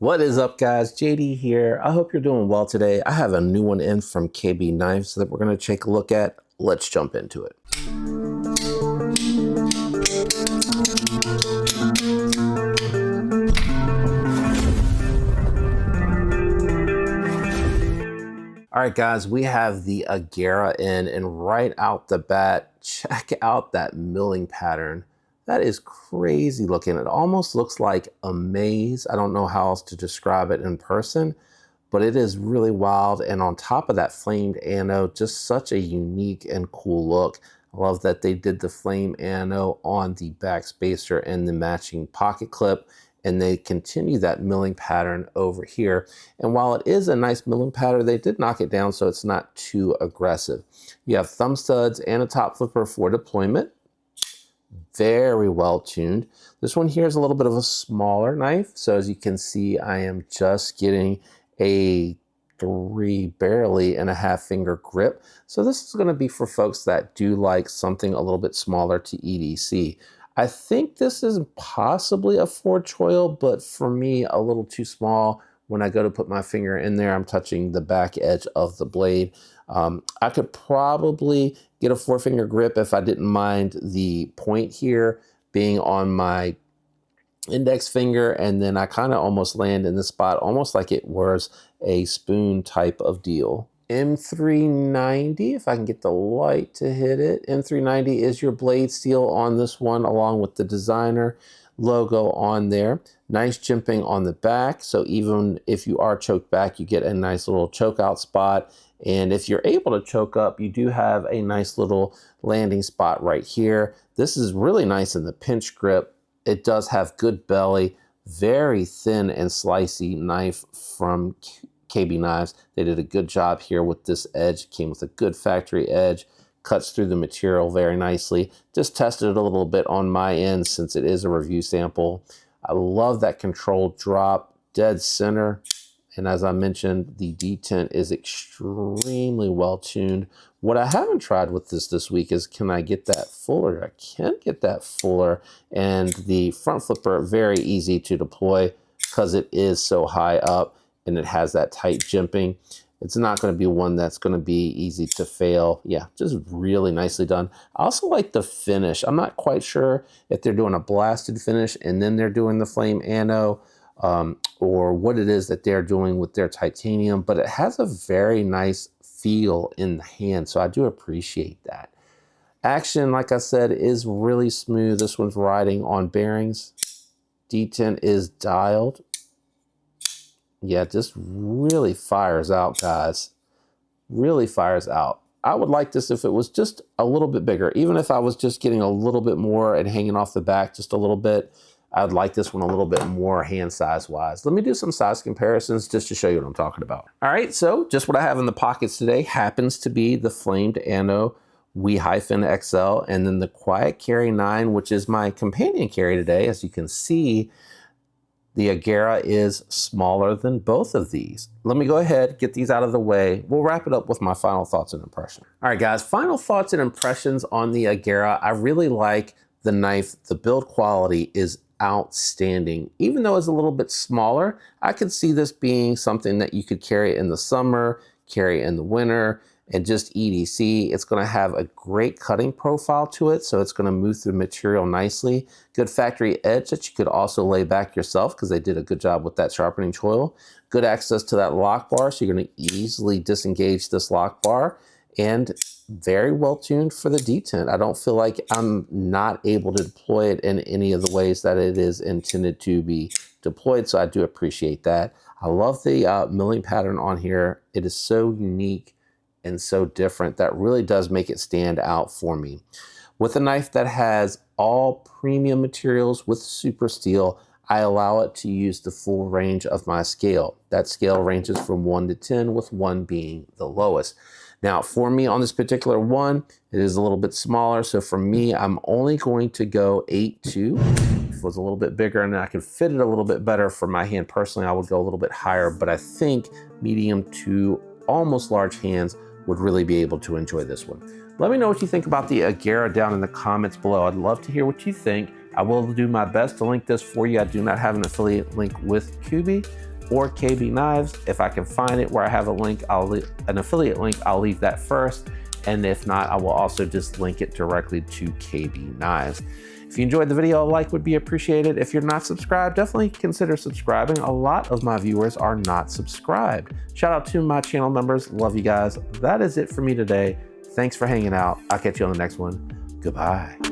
What is up, guys? JD here. I hope you're doing well today. I have a new one in from KB Knives that we're going to take a look at. Let's jump into it. All right, guys, we have the Agera in, and right out the bat, check out that milling pattern. That is crazy looking. It almost looks like a maze. I don't know how else to describe it in person, but it is really wild. And on top of that flamed anode, just such a unique and cool look. I love that they did the flame anode on the back spacer and the matching pocket clip, and they continue that milling pattern over here. And while it is a nice milling pattern, they did knock it down so it's not too aggressive. You have thumb studs and a top flipper for deployment. Very well tuned. This one here is a little bit of a smaller knife. So as you can see, I am just getting a 3.5 finger grip. So this is going to be for folks that do like something a little bit smaller to EDC. I think this is possibly a 4 choil, but for me, a little too small. When I go to put my finger in there, I'm touching the back edge of the blade. I could probably get a 4-finger grip if I didn't mind the point here being on my index finger, and then I kind of almost land in this spot, almost like it was a spoon type of deal. M390, if I can get the light to hit it. M390 is your blade steel on this one, along with the designer logo on there. Nice jimping on the back, so even if you are choked back, you get a nice little choke out spot. And if you're able to choke up, you do have a nice little landing spot right here. This is really nice in the pinch grip. It does have good belly, very thin and slicey knife from KB Knives. They did a good job here with this edge. Came with a good factory edge, cuts through the material very nicely. Just tested it a little bit on my end since it is a review sample. I love that controlled drop, dead center. And as I mentioned, the detent is extremely well tuned. What I haven't tried with this week is, can I get that fuller? I can get that fuller. And the front flipper, very easy to deploy because it is so high up and it has that tight jimping. It's not going to be one that's going to be easy to fail. Yeah, just really nicely done. I also like the finish. I'm not quite sure if they're doing a blasted finish and then they're doing the flame anode, or what it is that they're doing with their titanium, but it has a very nice feel in the hand, so I do appreciate that. Action, like I said, is really smooth. This one's riding on bearings. Detent is dialed. Yeah, just really fires out, guys. Really fires out. I would like this if it was just a little bit bigger. Even if I was just getting a little bit more and hanging off the back just a little bit, I'd like this one a little bit more hand size wise. Let me do some size comparisons just to show you what I'm talking about. All right, so just what I have in the pockets today happens to be the flamed anode WE-XL, and then the Quiet Carry 9, which is my companion carry today. As you can see, the Agera is smaller than both of these. Let me go ahead, get these out of the way. We'll wrap it up with my final thoughts and impressions. All right, guys, final thoughts and impressions on the Agera. I really like the knife. The build quality is outstanding. Even though it's a little bit smaller, I could see this being something that you could carry in the summer, carry in the winter, and just EDC. It's going to have a great cutting profile to it, so it's going to move through the material nicely. Good factory edge that you could also lay back yourself because they did a good job with that sharpening choil. Good access to that lock bar, so you're going to easily disengage this lock bar, and very well tuned for the detent. I don't feel like I'm not able to deploy it in any of the ways that it is intended to be deployed, so I do appreciate that. I love the milling pattern on here. It is so unique and so different that really does make it stand out for me. With a knife that has all premium materials with super steel, I allow it to use the full range of my scale. That scale ranges from 1 to 10, with 1 being the lowest. Now, for me on this particular one, it is a little bit smaller. So for me, I'm only going to go 8.2. If it was a little bit bigger and I could fit it a little bit better for my hand personally, I would go a little bit higher. But I think medium to almost large hands would really be able to enjoy this one. Let me know what you think about the Agera down in the comments below. I'd love to hear what you think. I will do my best to link this for you. I do not have an affiliate link with QB or KB Knives. If I can find it where I have a link, an affiliate link, I'll leave that first. And if not, I will also just link it directly to KB Knives. If you enjoyed the video, a like would be appreciated. If you're not subscribed, definitely consider subscribing. A lot of my viewers are not subscribed. Shout out to my channel members. Love you guys. That is it for me today. Thanks for hanging out. I'll catch you on the next one. Goodbye.